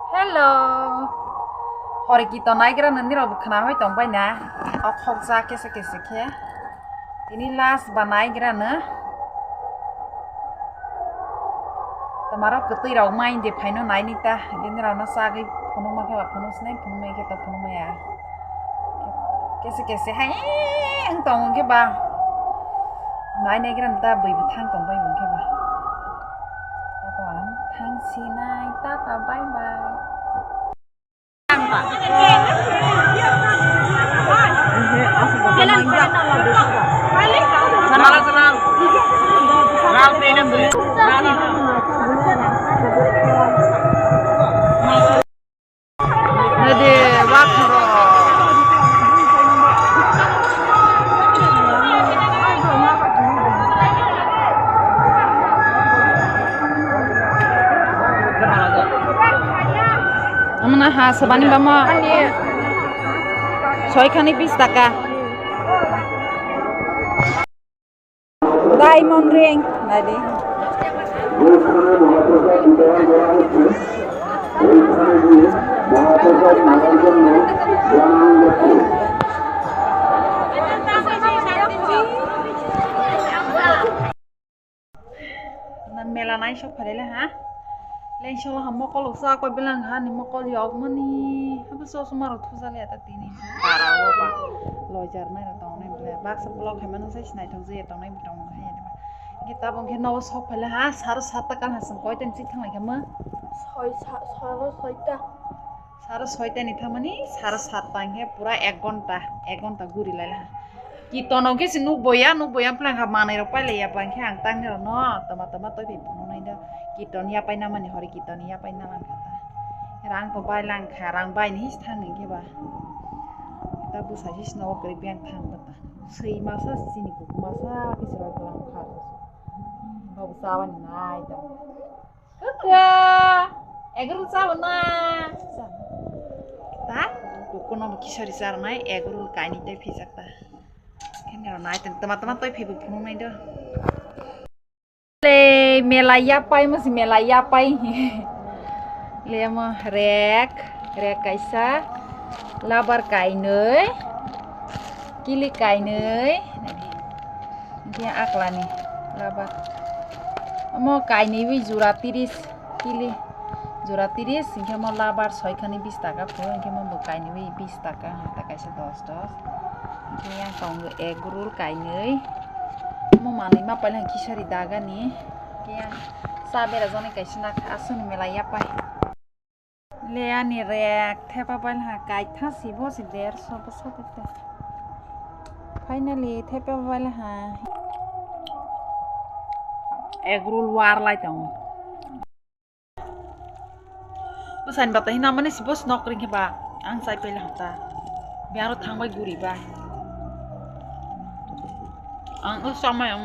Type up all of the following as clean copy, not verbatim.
Hello. Hori kita naikra nanti robu kena hoi tompai na. Okhok za kese ke. Ini las banaigra na. Tamara ketui rau main de paino nai nita. Ini rau na sagi puno ma ke puno snai puno ma ke ta puno ma ya. Kese hai tong ke ba. Nai naikra nta bai butang tompai bun ke ba. Thang sinai tata bye bye. Amna ha sabani bama soikhani 20 টাকা diamond ring nadi mela nai sok phalele ha Lain sholah hammo kalau sa kau bilang ha ni mo kau liok mani apa so semua rotu sale ata tini parah apa lojar nai ratong nai bela bak seblok heman sai snai thong je tong nai bitong hai ya kita bong ke no sok phala ha sar sata kan hasan koi ten sit thang lai kama sar soita ni thamani sar sata he pura 1 ঘন্টা guri laila Kitono ke sinu boya plan ha manai ro pale ya bang ke ang tang ro no tama toi be puno nai da kiton ya pai na mani hori kiton ya pai na lang kata rang to bai lang kharang bai ni thang ni ke ba ta bu sa jis no kri piang thang bata sei masa sini ku masa ke sero lang kha ba bu sa wan nai da kaka egru sa na ta ku kono kisari sar nai egru kai ni te phisakta Kenapa naik teman-teman tuh ibu puno nai do. Le melaya pai masih melaya pai. Le mah rek kaisa labar kainoi kili kainoi. Dia akla nih labar. Mau kaini wi jura tiris kili jura tiris sehingga mau labar soikhani 20 টাকা pun sehingga mau kaini wi 20 টাকা tak kaisa 10 yang tong egg roll kainoi mo mani ma palang kisari daga ni yang sabera jone kaisna asun melaya pai le ani rek thepa pal ha kai tha sibo si der sob sabete finally thepa pal ha egg roll war lai tong pesan batai namanya si bos nok ring ba ang sai pela hata biar thangbai guri ba ang sama yang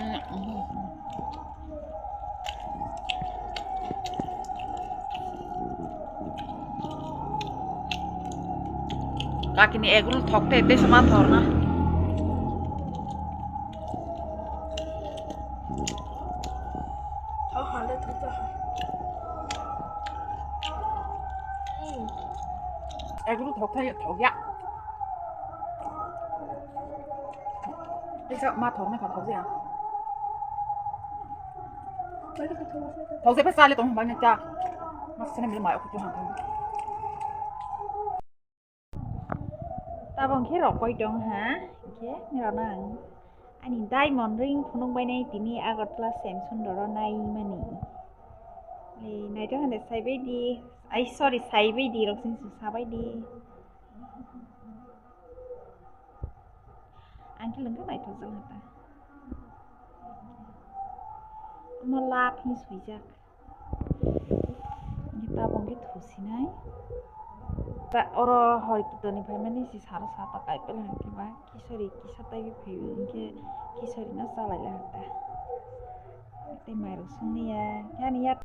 kaki ni egul thok te sama thor na egul thok ya Thế sao ma thấu này còn thấu gì à? Thấu gì phải xa lên tổng bao nhiêu cha? Mà xin em đi mãi ở chỗ hàng thấu. Ta bằng khi rọc quay tròn hả? Oke, ini orang. Ani diamond ring phunung bay này tini agar telah Samsung doro nai mani. Le nai to hande sai bay di. Ai sorry sai bay di rok sin susah bay di. Angki lengkap naik tuh jalan apa? Melap nih sujak. Kita bangkit husinai. Tak orang hari kita ni payah ni si saras satu kali pelan kiba. Kisori kisah tapi payah ingke kisori nasa lagi lah. Tapi malu sini ya. Kan ya.